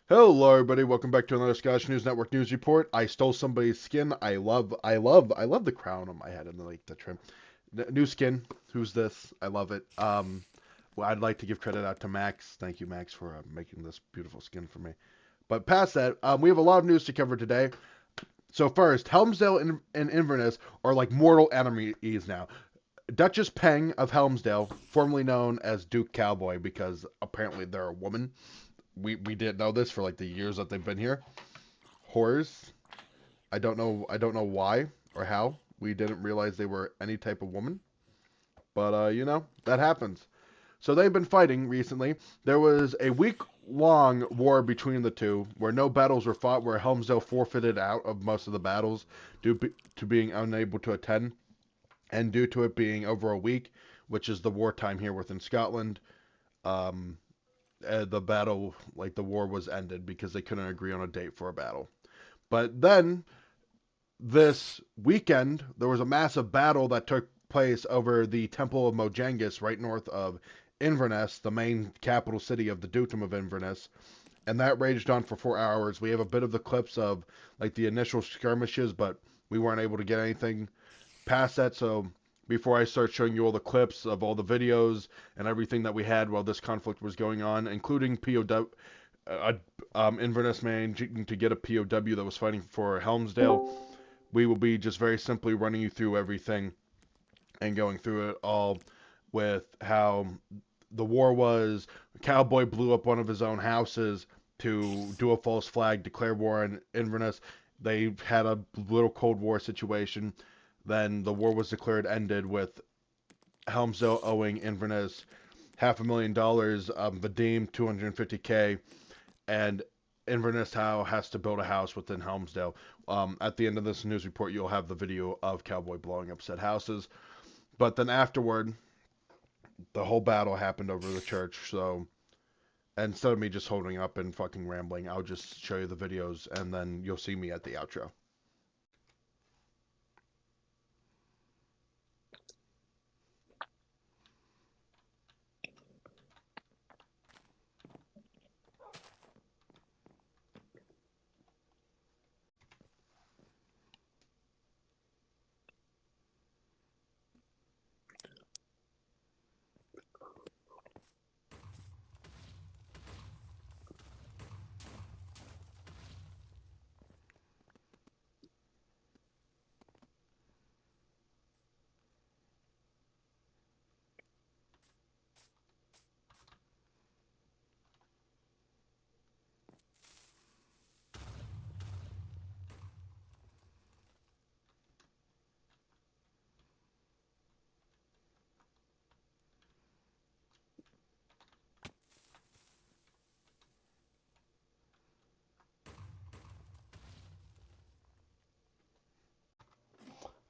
Hello, everybody. Welcome back to another Scottish News Network news report. I stole somebody's skin. I love the crown on my head and the trim. New skin. Who's this? I love it. Well, I'd like to give credit out to Max. Thank you, Max, for making this beautiful skin for me. But past that, we have a lot of news to cover today. So first, Helmsdale and Inverness are like mortal enemies now. Duchess Peng of Helmsdale, formerly known as Duke Cowboy, because apparently they're a woman. We didn't know this for like the years that they've been here. Whores. I don't know why or how we didn't realize they were any type of woman. But that happens. So they've been fighting recently. There was a week-long war between the two, where no battles were fought, where Helmsdale forfeited out of most of the battles due to being unable to attend, and due to it being over a week, which is the wartime here within Scotland. Um, the battle, like the war, was ended because they couldn't agree on a date for a battle. But then this weekend, there was a massive battle that took place over the Temple of Mojangis, right north of Inverness, the main capital city of the Dukedom of Inverness, and that raged on for 4 hours. We have a bit of the clips of like the initial skirmishes, but we weren't able to get anything past that. So before I start showing you all the clips of all the videos and everything that we had while this conflict was going on, including POW, Inverness managing to get a POW that was fighting for Helmsdale, we will be just very simply running you through everything and going through it all with how the war was. A cowboy blew up one of his own houses to do a false flag, declare war on Inverness. They had a little Cold War situation. Then the war was declared ended with Helmsdale owing Inverness $500,000, Vadim 250K, and Inverness Howe has to build a house within Helmsdale. At the end of this news report, you'll have the video of Cowboy blowing up said houses. But then afterward, the whole battle happened over the church. So instead of me just holding up and fucking rambling, I'll just show you the videos and then you'll see me at the outro.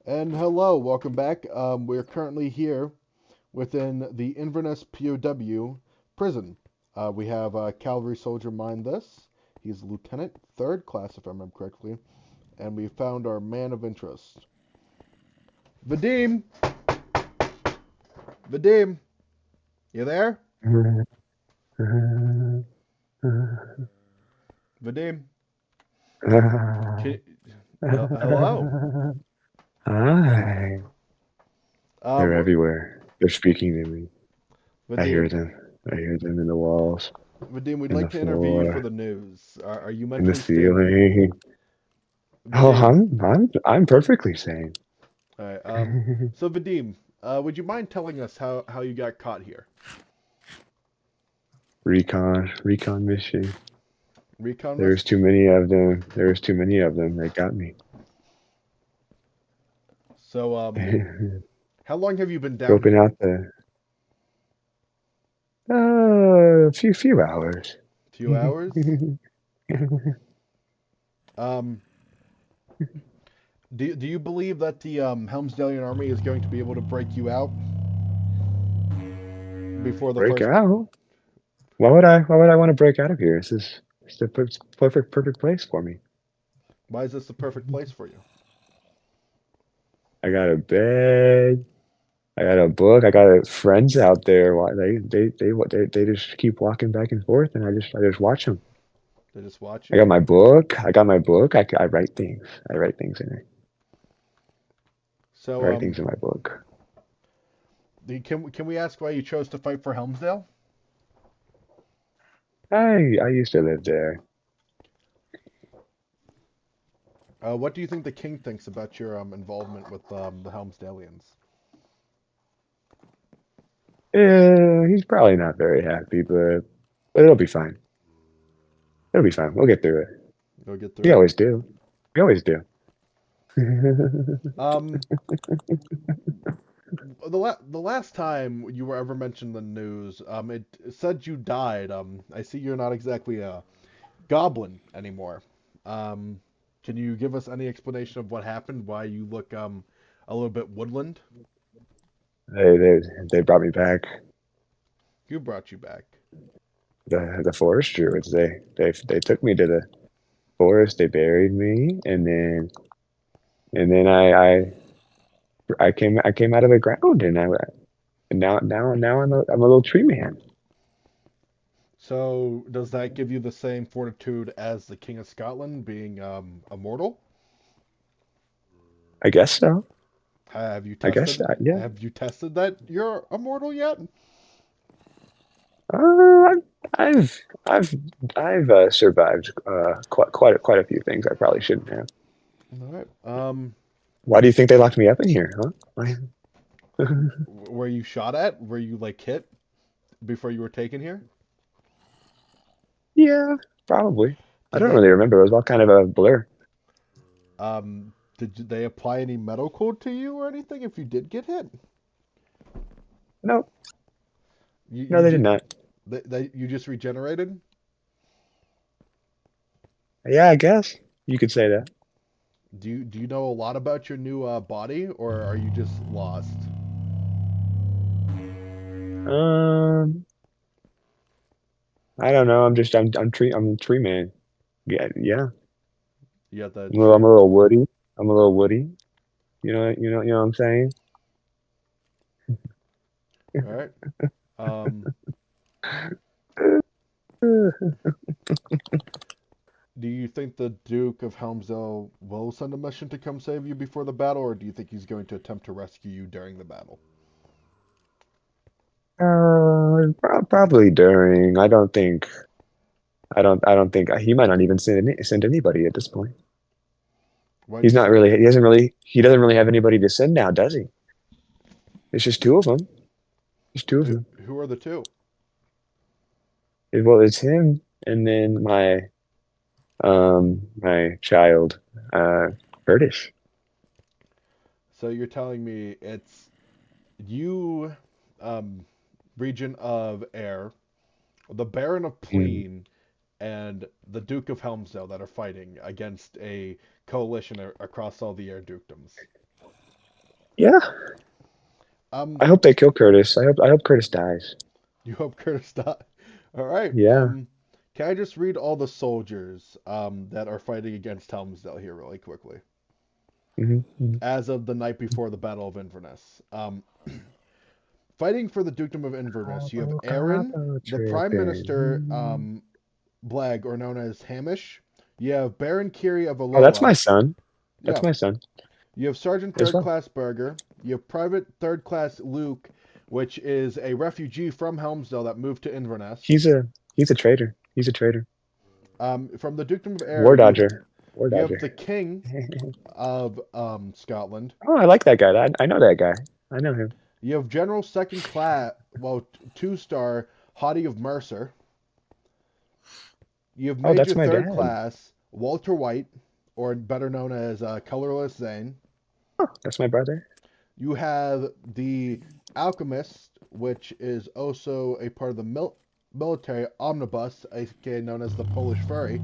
And hello, welcome back. We're currently here within the Inverness POW prison. We have Cavalry Soldier Mind this. He's Lieutenant, third class, if I remember correctly. And we found our man of interest. Vadim! Vadim! You there? Vadim? Can, hello? Hi. They're Um, everywhere. They're speaking to me. I hear Vadim, them. I hear them in the walls, Vadim, we'd in the like to interview you for floor, the news. Are you in the mentally stable? ceiling. Oh, Vadim, I'm perfectly sane. alright, so Vadim, would you mind telling us how you got caught here? Recon mission. Recon There's mission? too many of them. There's too many of them. They got me. So, how long have you been down Scoping here? out the few hours. 2 hours? Um, do you believe that the Helmsdalian army is going to be able to break you out before the Break first? out? Why would I want to break out of here? It's the perfect place for me. Why is this the perfect place for you? I got a bed. I got a book. I got friends out there. They just keep walking back and forth, and I just watch them. They just watch I you. got my book. I got my book. I write things. I write things in it. I So, write things in my book. can we ask why you chose to fight for Helmsdale? I used to live there. What do you think the king thinks about your involvement with the Helmsdalians? Yeah, he's probably not very happy, but it'll be fine. It'll be fine. We'll get through it. Go get We through it. always do. We always do. Um, the last time you were ever mentioned in the news, it said you died. I see you're not exactly a goblin anymore. Um, can you give us any explanation of what happened? Why you look a little bit woodland? They they they brought me back. Who brought you back? The forest druids. They took me to the forest. They buried me, and then I came out of the ground, and now I'm a little tree man. So does that give you the same fortitude as the King of Scotland, being immortal? I guess so. Have you I guess tested? yeah. Have you tested that you're immortal yet? Uh, I've I've I've survived quite a few things I probably shouldn't have. All right. Why do you think they locked me up in here, huh? Were you shot at? Were you like hit before you were taken here? Yeah, probably. I Did don't they really remember. It was all kind of a blur. did they apply any metal code to you or anything if you did get hit? No, You no, you they did just not. you just regenerated? Yeah, I guess you could say that. Do you know a lot about your new body, or are you just lost? Um, I don't know. I'm tree man. Yeah, yeah. You got the I'm tree. a little woody. I'm a little woody. You know what I'm saying? All right. Um, do you think the Duke of Helmsdale will send a mission to come save you before the battle, or do you think he's going to attempt to rescue you during the battle? Probably during. I don't think he might not even send anybody at this point. Why do you say that? He doesn't really have anybody to send now, does he? It's just two of them. Just two of Who them. who are the two? Well, it's him and then my child, Curtis. So you're telling me it's you, um, Regent of Air, the Baron of Mm. Pleen, and the Duke of Helmsdale that are fighting against a coalition across all the air dukedoms. Yeah, Um, I hope they kill Curtis. I hope Curtis dies. you hope Curtis die. All right. Yeah. Can I just read all the soldiers that are fighting against Helmsdale here really quickly? Hmm. As of the night before the Battle of Inverness. Fighting for the Dukedom of Inverness, you have Gobble, Aaron, gobble, the Prime Minister, tripping. Blag, or known as Hamish. You have Baron Kiri of Oh, that's my Alola. son. That's Yeah. my son You have Sergeant as Third well. Class Berger. You have Private Third Class Luke, which is a refugee from Helmsdale that moved to Inverness. He's a he's a traitor. He's a traitor. From the Dukedom of Air, War Dodger. War you have the Dodger. King of Scotland. Oh, I like that guy. I know that guy. I know him. You have General Second Class, well, two-star Haughty of Mercer. You have Oh, Major that's my Third dad. Class Walter White, or better known as Colorless Zane. Oh, that's my brother. You have the Alchemist, which is also a part of the military omnibus, aka known as the Polish Fury.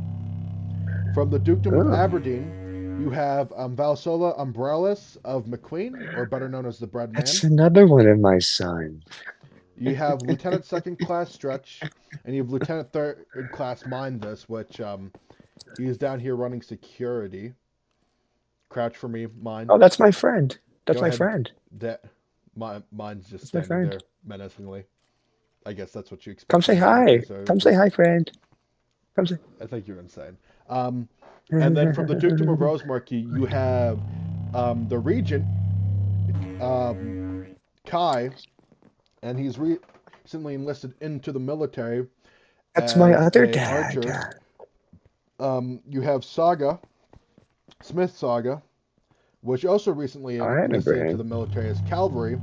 From the Dukedom of Oh, Aberdeen, you have Valsola Umbrellis of McQueen, or better known as the Bread Man. that's another one of my sons. You have Lieutenant Second Class Stretch, and you have Lieutenant Third Class Mindus, which he is down here running security. Crouch for me, mine. Oh, that's my friend. That's Go my ahead. friend. That mine's just That's my standing friend. there menacingly. I guess that's what you Come expect say from a military hi. Come say service. hi, friend. I think you're insane. And then from the Dukedom of Rosemarkie, you have the Regent, um, Kai, and he's recently enlisted into the military That's my as other a dad. archer. You have Saga, Smith Saga, which also recently I remember enlisted into the him. military as cavalry.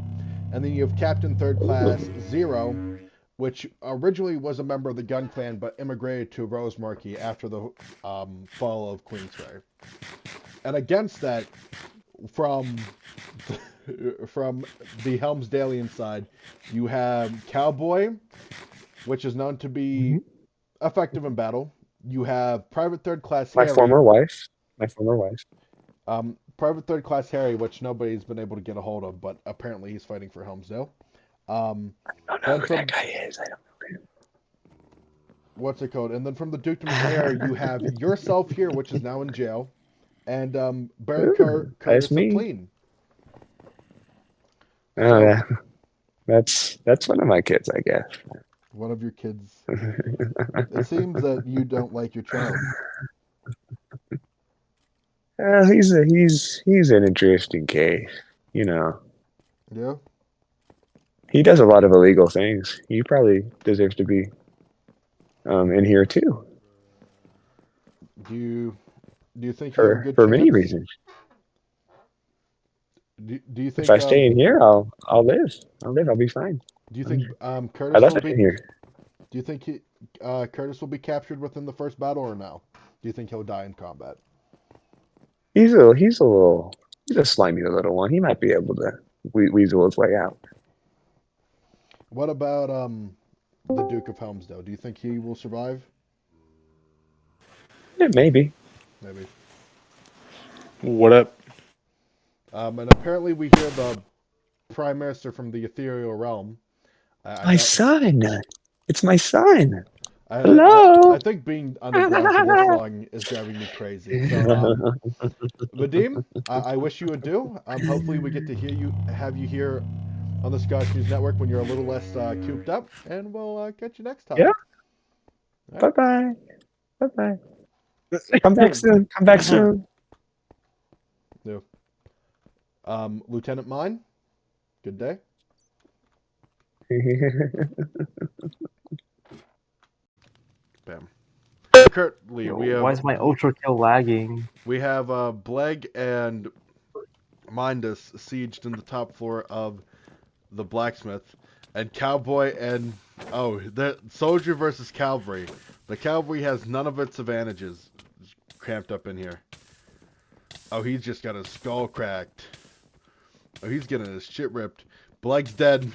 And then you have Captain Third Class Ooh. Zero, which originally was a member of the Gun Clan but immigrated to Rosemarkie after the fall of Queensway. And against that, from from the Helmsdale side, you have Cowboy, which is known to be Mhm. effective in battle. You have Private Third Class My Harry, former wife. My former wife. Private Third Class Harry, which nobody's been able to get a hold of, but apparently he's fighting for Helmsdale. Um, I don't know then who that from guy is. I don't know him. what's it called? And then from the Dukedom of Air, you have yourself here, which is now in jail, and Baron Ooh, that's Curtis of me. Pleen. Oh, So yeah. That's one of my kids, I guess. one of your kids. It seems that you don't like your child. He's an interesting case. You know, Yeah. he does a lot of illegal things. He probably deserves to be in here too Do you do you think you have a for good many chance? reasons. Do you If think I stay in here, I'll live. I'll live. I'll be fine. I Curtis love will it be? in here. Do you think Curtis will be captured within the first battle or no? Do you think he'll die in combat? He's a slimy little one. He might be able to weasel his way out. What about the Duke of Helmsdale? Do you think he will survive? Yeah, maybe. Maybe. What up? And apparently we hear the Prime Minister from the ethereal realm. I My don't. son. It's my son. I Hello. think being underground for this long is driving me crazy. So Vadim, I wish you would do. Hopefully we get to have you here on the Scottish News Network when you're a little less cooped up, and we'll catch you next Yeah. time. All Bye right. bye. Bye bye. Come back soon. Come back soon. Yeah. Lieutenant Mine, good day. Bam. Currently, Yo, why is my ultra kill lagging? we have Bleg and Mindus sieged in the top floor of the blacksmith, and Cowboy and the soldier versus cavalry. The cavalry has none of its advantages cramped up in here. Oh, he's just got his skull cracked. Oh, he's getting his shit ripped. Bleg's dead.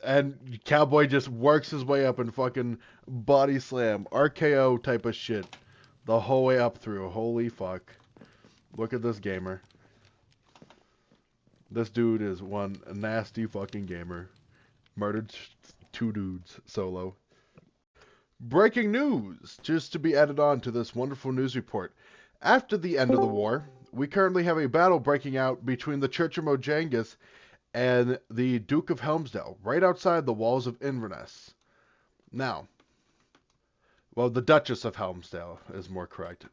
And Cowboy just works his way up and fucking body slam, RKO type of shit, the whole way up through. Holy fuck! Look at this gamer. This dude is one nasty fucking gamer. Murdered two dudes solo. Breaking news, just to be added on to this wonderful news report. After the end of the war, we currently have a battle breaking out between the Church of Mojangus and the Duke of Helmsdale, right outside the walls of Inverness. Now, well, the Duchess of Helmsdale is more correct.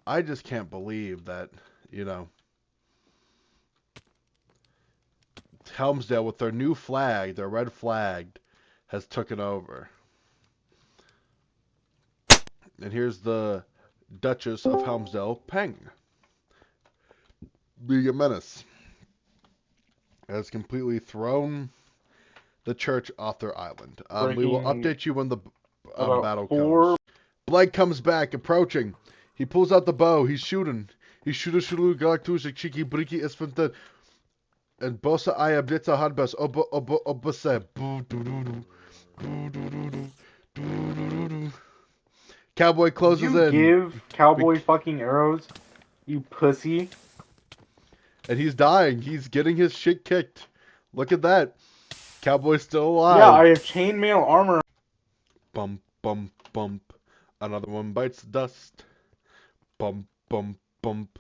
I just can't believe that, you know, Helmsdale with their new flag, their red flag, has taken over. And here's the Duchess of Helmsdale, Peng, being a menace, has completely thrown the church off their island. We will Breaking update you when the about battle four. comes. Blake comes back, approaching. He pulls out the bow. He's shooting. He's shulu galactusic chiki briki esfenta and bossa aya blitza hadbas obose. Cowboy closes You in. give cowboy fucking arrows, you pussy. And he's dying. He's getting his shit kicked. Look at that. Cowboy's still Yeah, alive. I have chainmail armor. Bump, bump, bump. Another one bites the dust. Bump, bump, bump.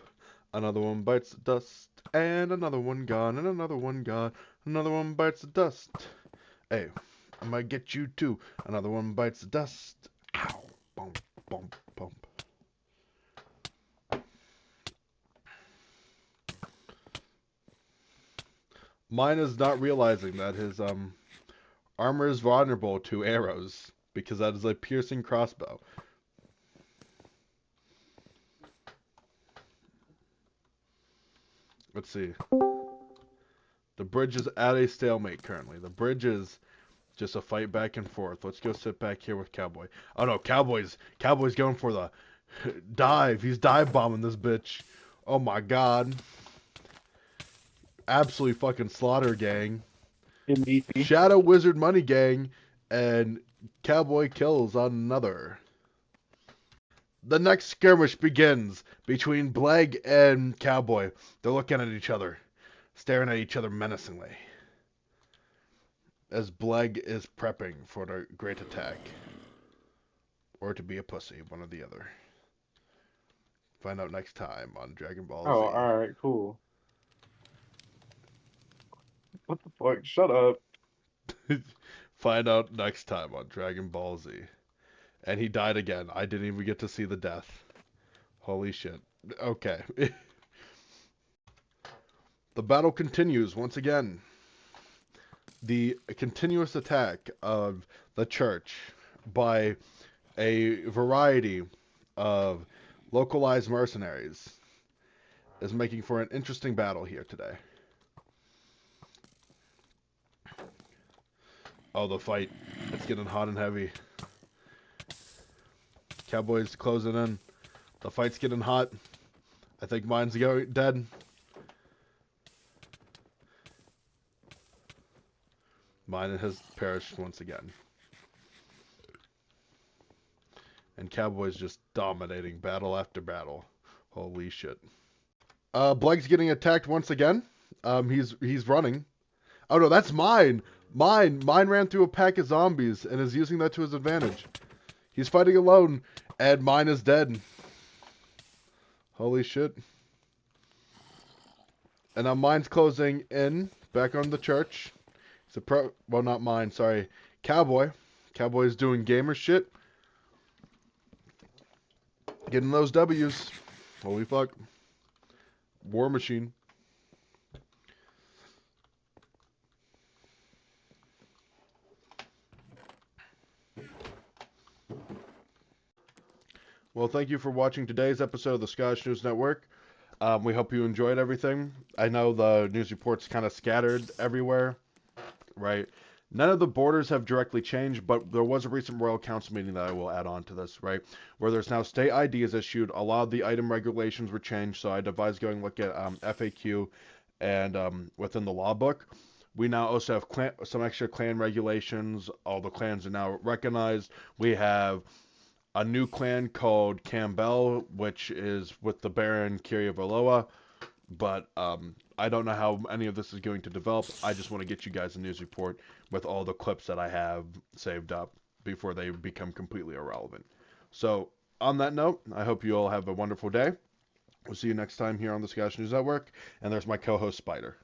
Another one bites the dust. And another one gone. And another one gone. Another one bites the dust. Hey, I might get you too. Another one bites the dust. Ow. bump, bump, bump. Mine is not realizing that his armor is vulnerable to arrows because that is a piercing crossbow. Let's see. The bridge is at a stalemate currently. The bridge is just a fight back and forth. Let's go sit back here with Cowboy. Oh no, Cowboy's going for the dive. He's dive bombing this bitch. Oh my god. Absolutely fucking slaughter, gang. MVP. Shadow Wizard Money Gang and Cowboy kills on another. The next skirmish begins between Bleg and Cowboy. They're looking at each other, staring at each other menacingly, as Bleg is prepping for the great attack. Or to be a pussy, one or the other. Find out next time on Dragon Ball Z. Oh, alright, cool. What the fuck? Shut up. Find out next time on Dragon Ball Z. And he died again. I didn't even get to see the death. Holy shit. Okay. The battle continues once again. The continuous attack of the church by a variety of localized mercenaries is making for an interesting battle here today. Oh, the fight. It's getting hot and heavy. Cowboy's closing in. The fight's getting hot. I think mine's dead. Mine has perished once again. And Cowboy's just dominating battle after battle. Holy shit. Bleg's getting attacked once again. He's running. Oh no, that's mine. Mine ran through a pack of zombies and is using that to his advantage. He's fighting alone, and mine is dead. Holy shit. And now mine's closing in, back on the church. Well, not mine, sorry. Cowboy. Cowboy's doing gamer shit. Getting those W's. Holy fuck. War machine. Well, thank you for watching today's episode of the Scottish News Network. We hope you enjoyed everything. I know the news reports kind of scattered everywhere, right? None of the borders have directly changed, but there was a recent Royal Council meeting that I will add on to this, right? Where there's now state IDs issued. A lot of the item regulations were changed, so I'd advise going look at FAQ and within the law book. We now also have some extra clan regulations. All the clans are now recognized. We have a new clan called Campbell, which is with the Baron Kiriavaloa, but I don't know how any of this is going to develop. I just want to get you guys a news report with all the clips that I have saved up before they become completely irrelevant. So, on that note, I hope you all have a wonderful day. We'll see you next time here on the Scottish News Network, and there's my co-host Spider.